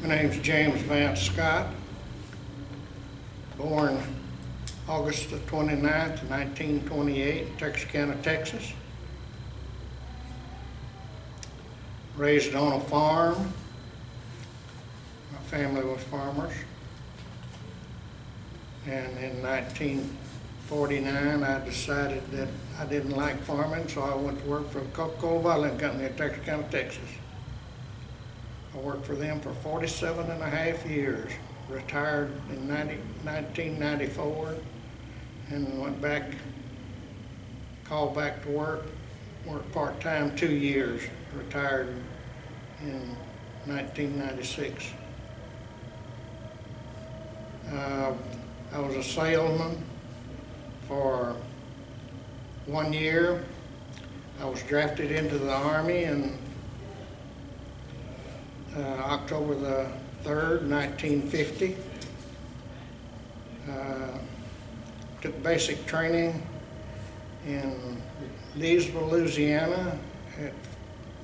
My name's James Vance Scott, born August the 29th, 1928, in Texarkana, Texas. Raised on a farm. My family was farmers. And in 1949, I decided that I didn't like farming, so I went to work for the CocaCola bottling company in Texarkana, Texas. I worked for them for 47 and a half years, retired in 1994, and went back, called back to work, worked part-time 2 years, retired in 1996. I was a salesman for 1 year. I was drafted into the Army in October the 3rd, 1950. Took basic training in Leesville, Louisiana. It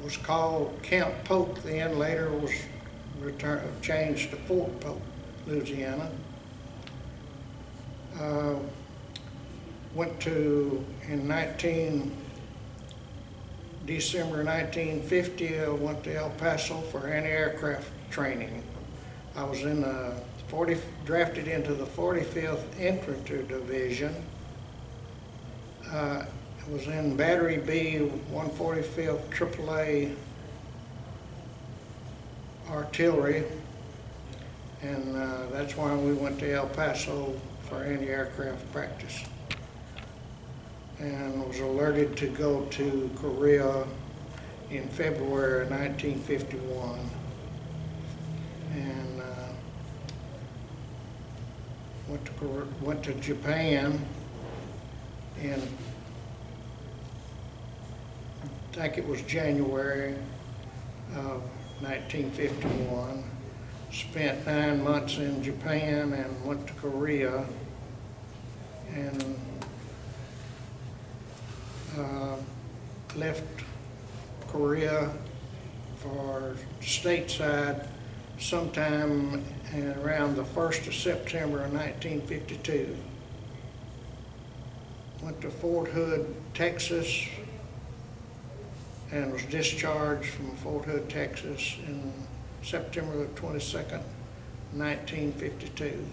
was called Camp Polk then, later was changed to Fort Polk, Louisiana. Went to, in December 1950, I went to El Paso for anti-aircraft training. I was in the drafted into the 45th Infantry Division. I was in Battery B, 145th AAA Artillery, and that's why we went to El Paso for anti-aircraft practice. And was alerted to go to Korea in February of 1951. And went to Japan in, I think it was January of 1951. Spent 9 months in Japan and went to Korea, and left Korea for stateside sometime around the 1st of September of 1952. Went to Fort Hood, Texas, and was discharged from Fort Hood, Texas in September the 22nd, 1952.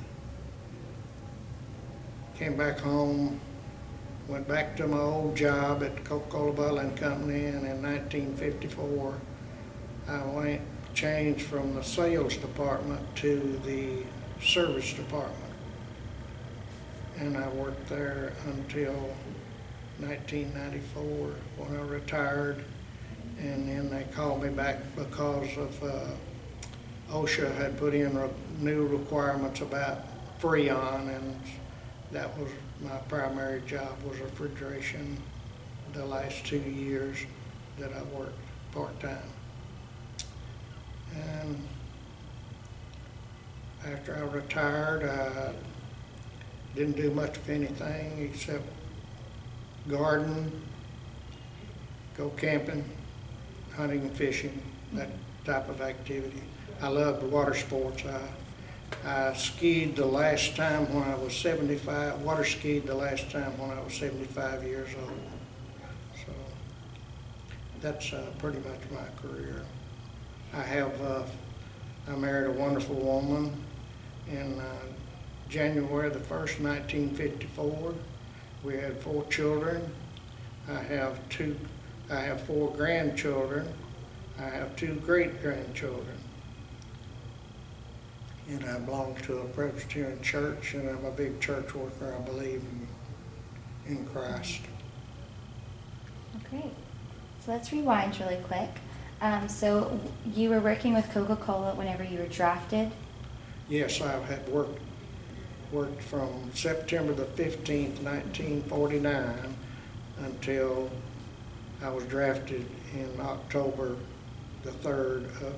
Came back home, went back to my old job at the CocaCola Bottling Company, and in 1954, I changed from the sales department to the service department. And I worked there until 1994 when I retired, and then they called me back because of OSHA had put in new requirements about Freon, and that was my primary job, was refrigeration the last 2 years that I worked part-time. And after I retired, I didn't do much of anything except garden, go camping, hunting and fishing, that type of activity. I loved water sports. I skied the last time when I was 75, water skied the last time when I was 75 years old. So that's pretty much my career. I married a wonderful woman in January the 1st, 1954. We had 4 children. I have 4 grandchildren. I have 2 great-grandchildren. And I belong to a Presbyterian church, and I'm a big church worker. I believe in Christ. Okay, so let's rewind really quick. So you were working with CocaCola whenever you were drafted? Yes, I had worked from September the 15th, 1949 until I was drafted in October the 3rd of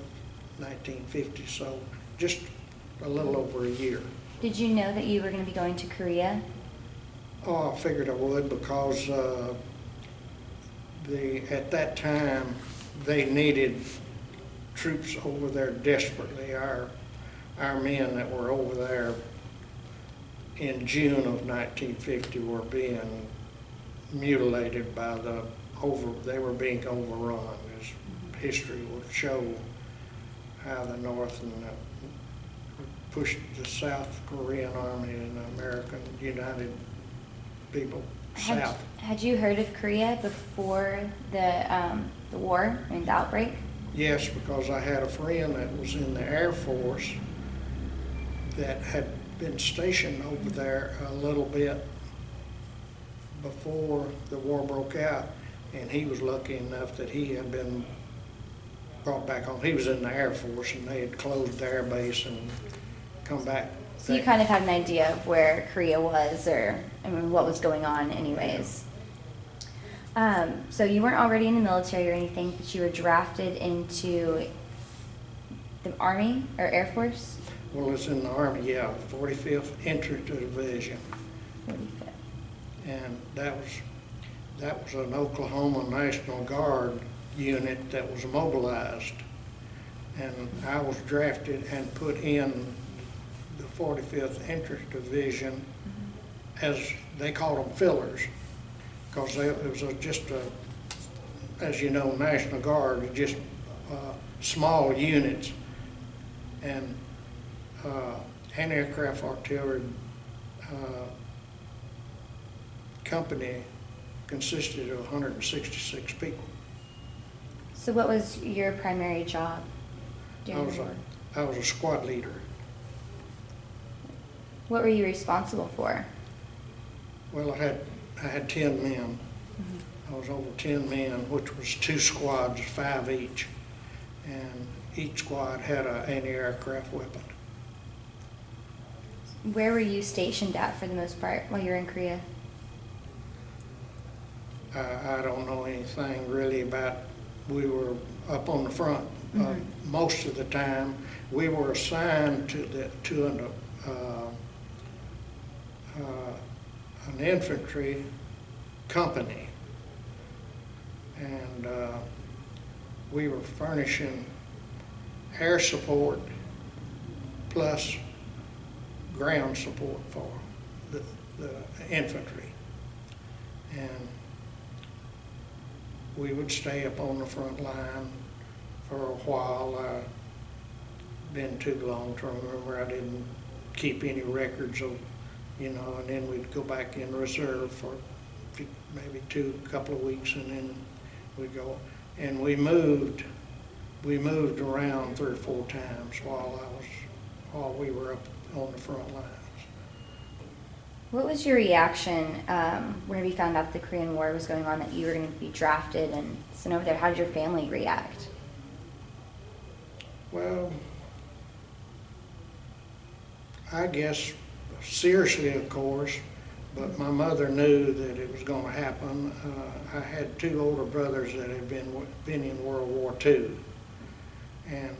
1950, so just a little over a year. Did you know that you were going to be going to Korea? Oh, I figured I would because at that time they needed troops over there desperately. Our men that were over there in June of 1950 were being mutilated by they were being overrun. As history would show how the North and pushed the South Korean Army and the American United people south. Had you heard of Korea before the war and the outbreak? Yes, because I had a friend that was in the Air Force that had been stationed over there a little bit before the war broke out, and he was lucky enough that he had been brought back home. He was in the Air Force, and they had closed the air base and come back. So you kind of had an idea of where Korea was, or I mean, what was going on anyways. So you weren't already in the military or anything, but you were drafted into the Army or Air Force? Well, it's in the Army, yeah, 45th Infantry Division. 45th. And that was an Oklahoma National Guard unit that was mobilized. And I was drafted and put in the 45th Infantry Division as they called them fillers, because it was as you know, National Guard, just small units. And anti-aircraft artillery company consisted of 166 people. So what was your primary job during the war? I was a squad leader. What were you responsible for? Well, I had 10 men. I was over 10 men, which was 2 squads, 5 each. And each squad had an anti-aircraft weapon. Where were you stationed at for the most part while you were in Korea? I don't know anything really about, we were up on the front most of the time. We were assigned to an infantry company, and we were furnishing air support plus ground support for the infantry. And we would stay up on the front line for a while. Been too long to remember. I didn't keep any records of, and then we'd go back in reserve for maybe a couple of weeks, and then we'd go. And we moved around 3 or 4 times while we were up on the front lines. What was your reaction whenever you found out the Korean War was going on, that you were going to be drafted and sent over there? How did your family react? Well, I guess seriously, of course, but my mother knew that it was going to happen. I had 2 older brothers that had been in World War II, and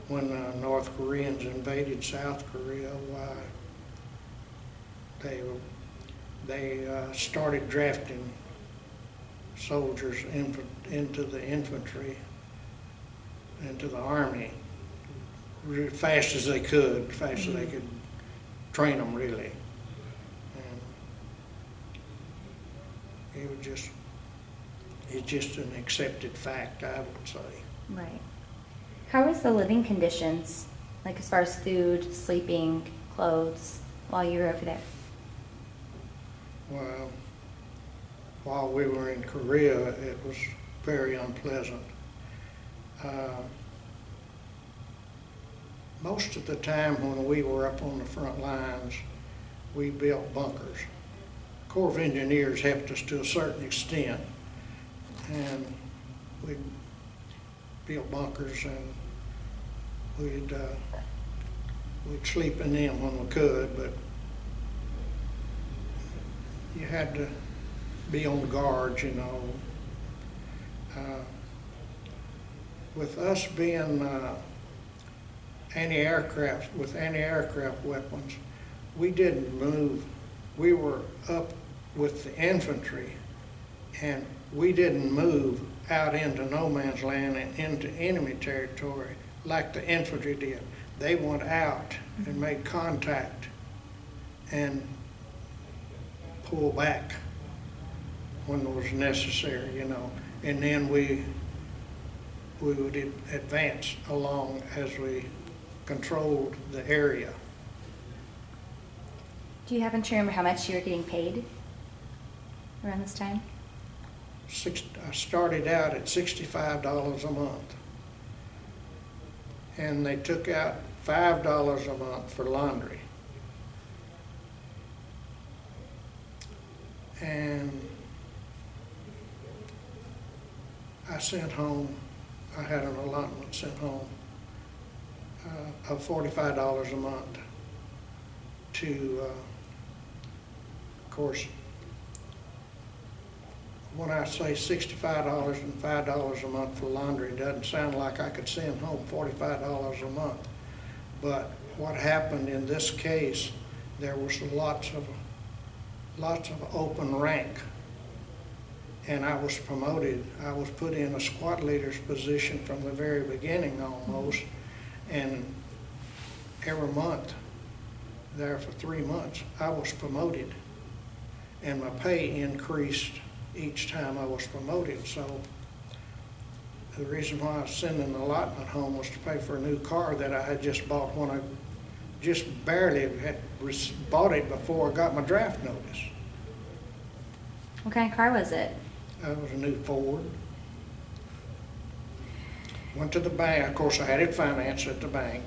when the North Koreans invaded South Korea, they started drafting soldiers into the infantry, into the Army, as fast as they could, fast as they could train them, really. And it's just an accepted fact, I would say. Right. How was the living conditions, like as far as food, sleeping, clothes, while you were over there? Well, while we were in Korea, it was very unpleasant. Most of the time when we were up on the front lines, we built bunkers. Corps of Engineers helped us to a certain extent, and we built bunkers, and we'd sleep in them when we could, but you had to be on guard, With us being anti-aircraft weapons, we didn't move. We were up with the infantry, and we didn't move out into no man's land and into enemy territory like the infantry did. They went out and made contact and pulled back when it was necessary, you know. And then we would advance along as we controlled the area. Do you happen to remember how much you were getting paid around this time? I started out at $65 a month. And they took out $5 a month for laundry. And I sent home, I had an allotment sent home of $45 a month to, of course, when I say $65 and $5 a month for laundry, it doesn't sound like I could send home $45 a month. But what happened in this case, there was lots of open rank, and I was promoted. I was put in a squad leader's position from the very beginning almost, and every month there for 3 months I was promoted, and my pay increased each time I was promoted. So the reason why I was sending the allotment home was to pay for a new car that I had just bought when I just barely had bought it before I got my draft notice. What kind of car was it? It was a new Ford. Went to the bank, of course I had it financed at the bank.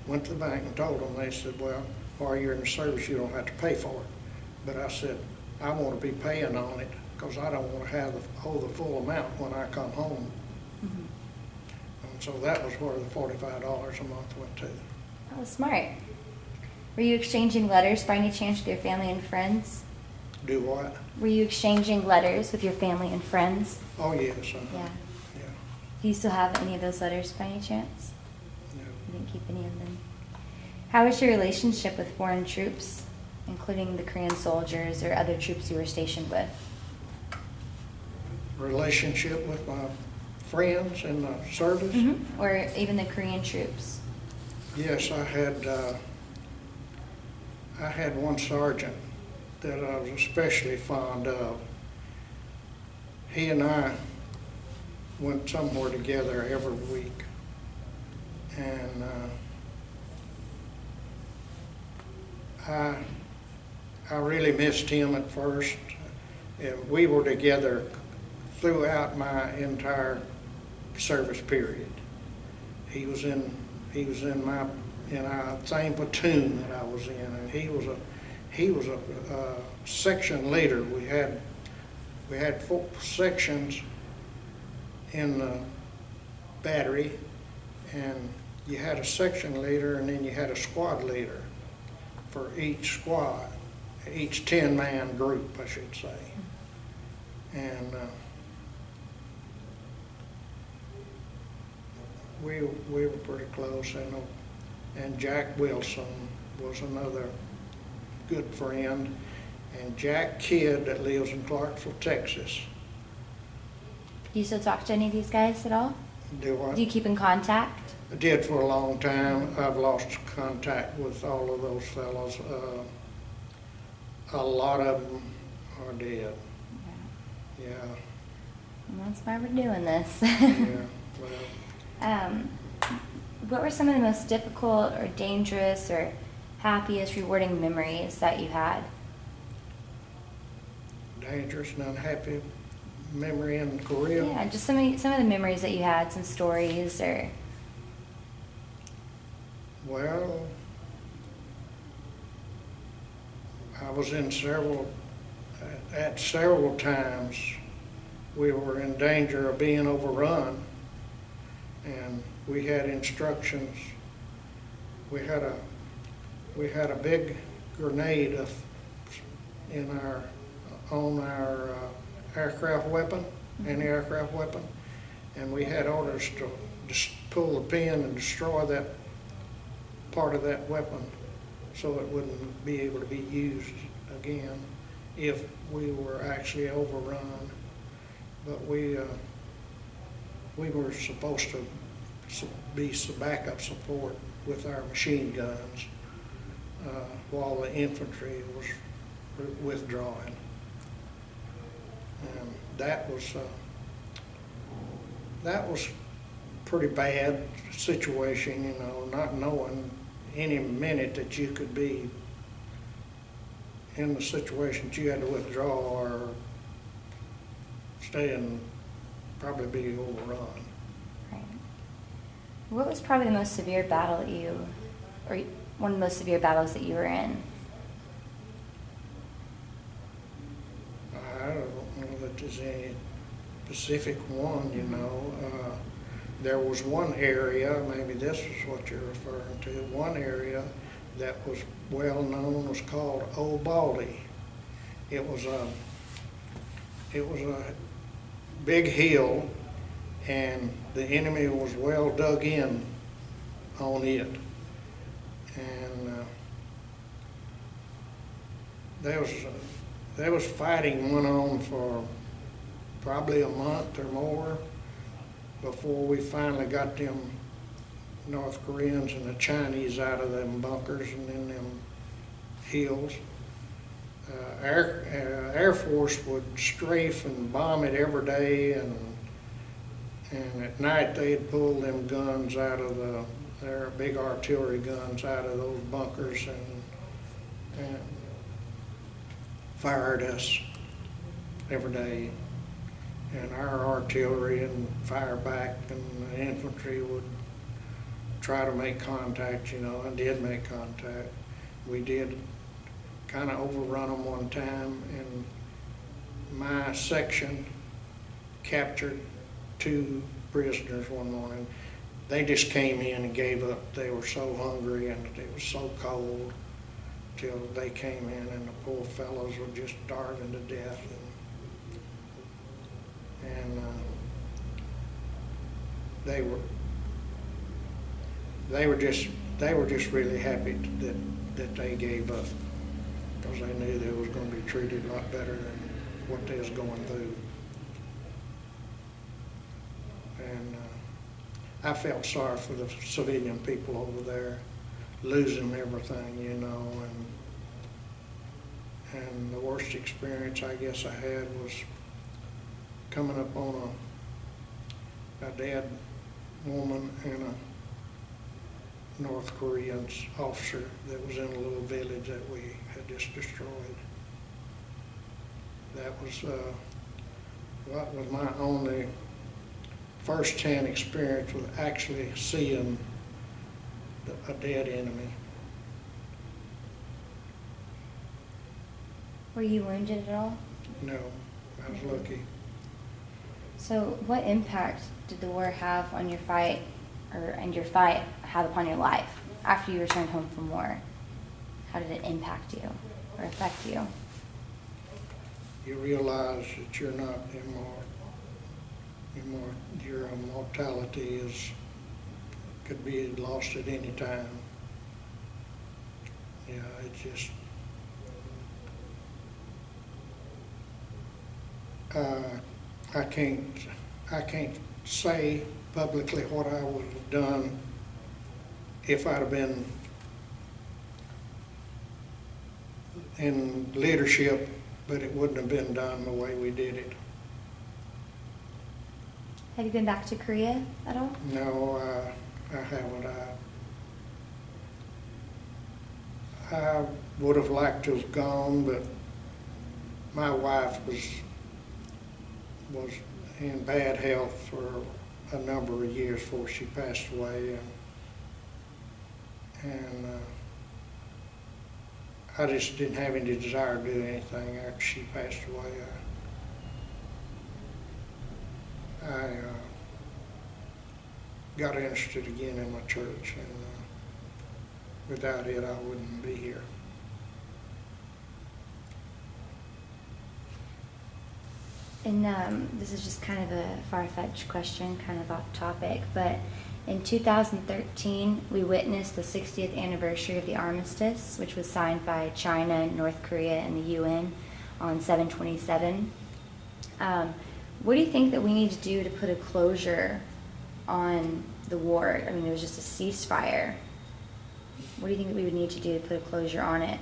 Went to the bank and told them, they said, well, while you're in the service you don't have to pay for it. But I said, I want to be paying on it because I don't want to owe the full amount when I come home. And so that was where the $45 a month went to. That was smart. Were you exchanging letters by any chance with your family and friends? Do what? Were you exchanging letters with your family and friends? Oh, yes. Yeah. Yeah. Do you still have any of those letters by any chance? No. You didn't keep any of them. How was your relationship with foreign troops, including the Korean soldiers or other troops you were stationed with? Relationship with my friends in the service? Or even the Korean troops? Yes, I had one sergeant that I was especially fond of. He and I went somewhere together every week, and I really missed him at first. We were together throughout my entire service period. He was in our same platoon that I was in, and he was a section leader. We had 4 sections in the battery, and you had a section leader, and then you had a squad leader for each squad, each 10-man group, I should say. And we were pretty close, and Jack Wilson was another good friend, and Jack Kidd that lives in Clarksville, Texas. Do you still talk to any of these guys at all? Do what? Do you keep in contact? I did for a long time. I've lost contact with all of those fellows. A lot of them are dead. Yeah. And that's why we're doing this. Yeah. Well, What were some of the most difficult or dangerous or happiest, rewarding memories that you had? dangerous and unhappy memory in Korea. Yeah, just some of the memories that you had, some stories or. Well, I was in at several times we were in danger of being overrun, and we had instructions. We had a big grenade on our aircraft weapon, anti-aircraft weapon, and we had orders to just pull the pin and destroy that part of that weapon so it wouldn't be able to be used again if we were actually overrun. But we we were supposed to be some backup support with our machine guns while the infantry was withdrawing. And that was pretty bad situation, you know, not knowing any minute that you could be in the situation that you had to withdraw or stay and probably be overrun. Right. What was probably the most severe battle that or one of the most severe battles that you were in? I don't know that there's any specific one, you know. There was one area, maybe this is what you're referring to, one area that was well known was called Old Baldy. It was a big hill, and the enemy was well dug in on it. And there was fighting went on for probably a month or more before we finally got them North Koreans and the Chinese out of them bunkers and in them hills. Air Force would strafe and bomb it every day, and at night they'd pull them guns out of their big artillery guns out of those bunkers and fired us every day. And our artillery and fire back, and the infantry would try to make contact, you know, and did make contact. We did kind of overrun them one time, and my section captured 2 prisoners one morning. They just came in and gave up. They were so hungry and it was so cold till they came in, and the poor fellows were just starving to death. And they were just really happy that they gave up, because they knew they was going to be treated a lot better than what they was going through. And I felt sorry for the civilian people over there, losing everything, you know, and the worst experience I guess I had was coming up on a dead woman and a North Korean officer that was in a little village that we had just destroyed. That was my only first-hand experience with actually seeing a dead enemy. Were you wounded at all? No, I was lucky. So what impact did the war have on your fight, and your fight have upon your life after you returned home from war? How did it impact you or affect you? You realize that you're not your mortality could be lost at any time. Yeah, it just I can't say publicly what I would have done if I'd have been in leadership, but it wouldn't have been done the way we did it. Have you been back to Korea at all? No, I haven't. I would have liked to have gone, but my wife was in bad health for a number of years before she passed away, and I just didn't have any desire to do anything after she passed away. I got interested again in my church, and without it I wouldn't be here. And this is just kind of a far-fetched question, kind of off topic, but in 2013, we witnessed the 60th anniversary of the armistice, which was signed by China, North Korea, and the UN on 7/27. What do you think that we need to do to put a closure on the war? I mean, it was just a ceasefire. What do you think that we would need to do to put a closure on it?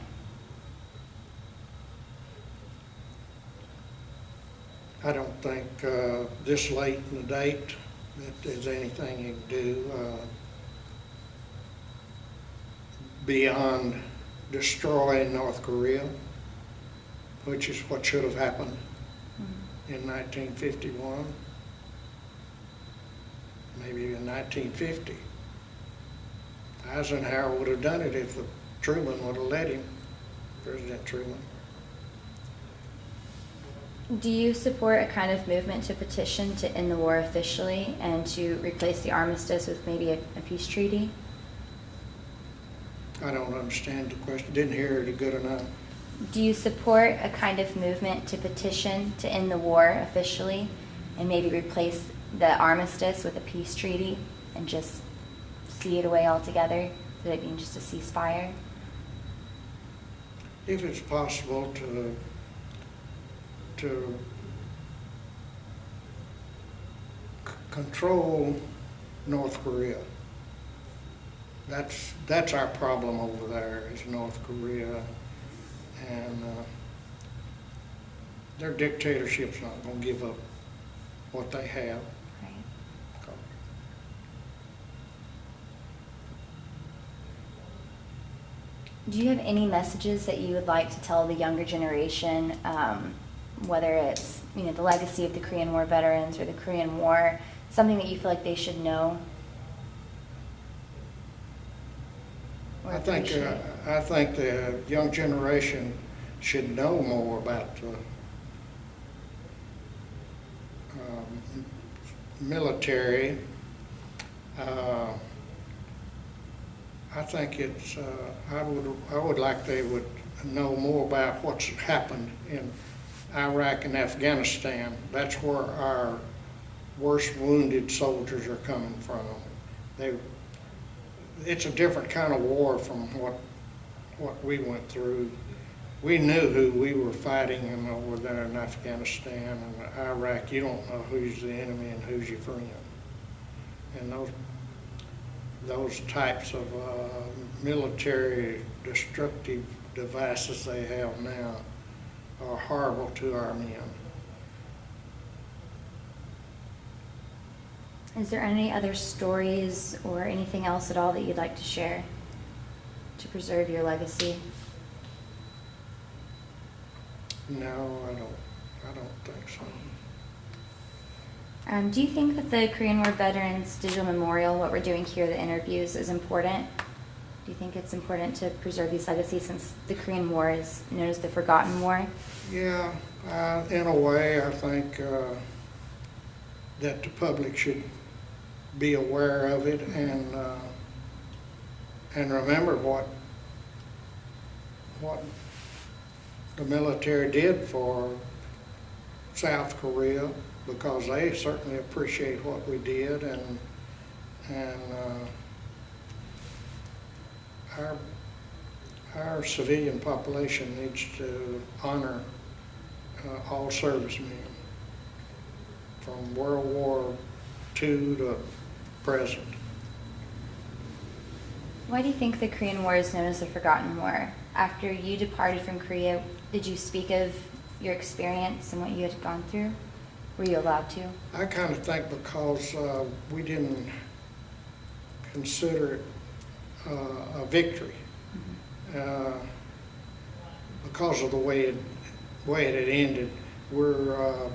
I don't think this late in the date that there's anything you can do beyond destroying North Korea, which is what should have happened in 1951, maybe in 1950. Eisenhower would have done it if Truman would have let him, President Truman. Do you support a kind of movement to petition to end the war officially and to replace the armistice with maybe a peace treaty? I don't understand the question. Didn't hear it good enough. Do you support a kind of movement to petition to end the war officially and maybe replace the armistice with a peace treaty and just see it away altogether, so it being just a ceasefire? If it's possible to control North Korea. That's our problem over there, is North Korea, and their dictatorship's not going to give up what they have. Right. Do you have any messages that you would like to tell the younger generation, whether it's the legacy of the Korean War veterans or the Korean War, something that you feel like they should know? Or I think the young generation should know more about the military. I think it's. I would like they would know more about what's happened in Iraq and Afghanistan. That's where our worst wounded soldiers are coming from. It's a different kind of war from what we went through. We knew who we were fighting over there in Afghanistan and Iraq. You don't know who's the enemy and who's your friend. And those types of military destructive devices they have now are horrible to our men. Is there any other stories or anything else at all that you'd like to share to preserve your legacy? No, I don't think so. Do you think that the Korean War Veterans Digital Memorial, what we're doing here, the interviews, is important? Do you think it's important to preserve these legacies since the Korean War is known as the Forgotten War? Yeah, in a way, I think that the public should be aware of it and remember what the military did for South Korea, because they certainly appreciate what we did, and our civilian population needs to honor all servicemen from World War II to present. Why do you think the Korean War is known as the Forgotten War? After you departed from Korea, did you speak of your experience and what you had gone through? Were you allowed to? I kind of think because we didn't consider it a victory, because of the way it had ended. We're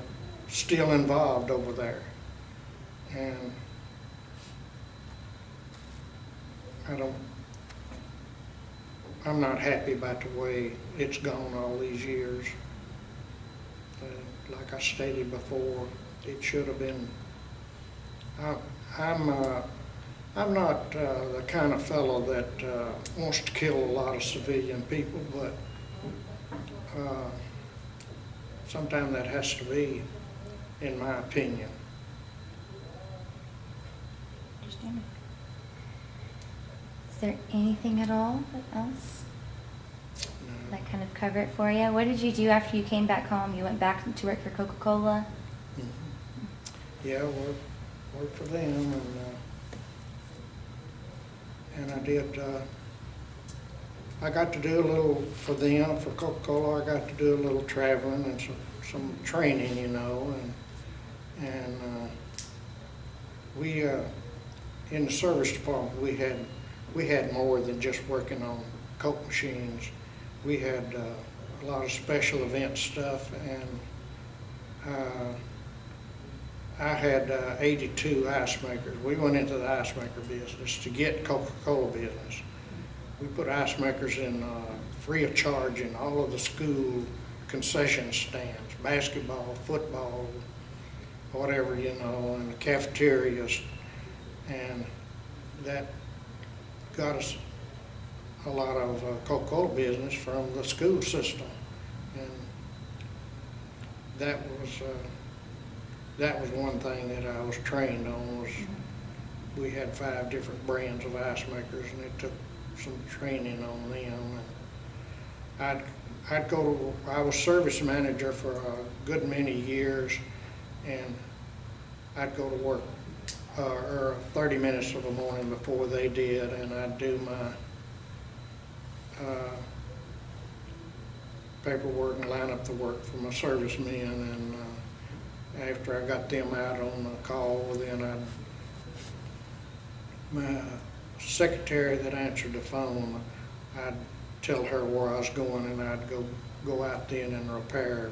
still involved over there, and I'm not happy about the way it's gone all these years. Like I stated before, it should have been. I'm not the kind of fellow that wants to kill a lot of civilian people, but sometimes that has to be, in my opinion. Understand. Is there anything at all else that kind of cover it for you? What did you do after you came back home? You went back to work for CocaCola? Mm-hmm. Yeah, well, worked for them, and I did, I got to do a little for them, for Coca-Cola. I got to do a little traveling and some training, you know, and we, in the service department, we had more than just working on Coke machines. We had a lot of special event stuff, and I had 82 ice makers. We went into the ice maker business to get Coca-Cola business. We put ice makers in free of charge in all of the school concession stands, basketball, football, whatever, you know, and the cafeterias. And that got us a lot of Coca-Cola business from the school system. And that was one thing that I was trained on. Was we had 5 different brands of ice makers, and it took some training on them. And I'd go to, I was service manager for a good many years, and I'd go to work 30 minutes of the morning before they did, and I'd do my paperwork and line up the work for my servicemen, and after I got them out on the call, then my secretary that answered the phone, I'd tell her where I was going, and I'd go out then and repair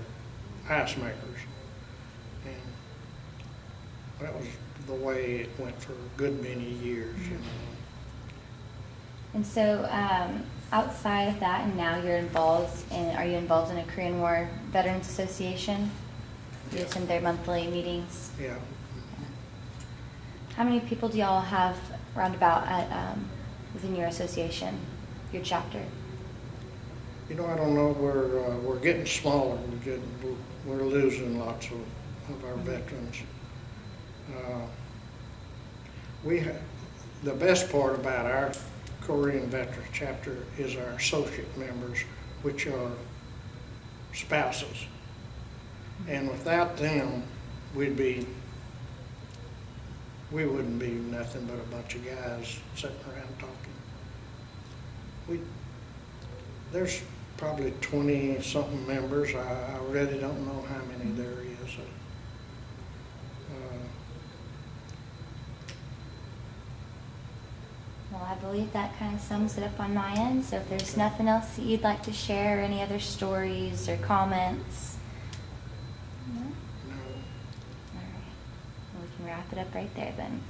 ice makers. And that was the way it went for a good many years, you know. And so, outside of that, and now you're are you involved in a Korean War Veterans Association? You Yeah. attend their monthly meetings? Yeah. How many people do y'all have roundabout within your association, your chapter? You know, I don't know. We're getting smaller. We're losing lots of our veterans. The best part about our Korean Veterans chapter is our associate members, which are spouses. And without them, we wouldn't be nothing but a bunch of guys sitting around talking. There's probably 20-something members. I really don't know how many there is. Well, I believe that kind of sums it up on my end. So if there's nothing else that you'd like to share, any other stories or comments? No? No. All right. Well, we can wrap it up right there then.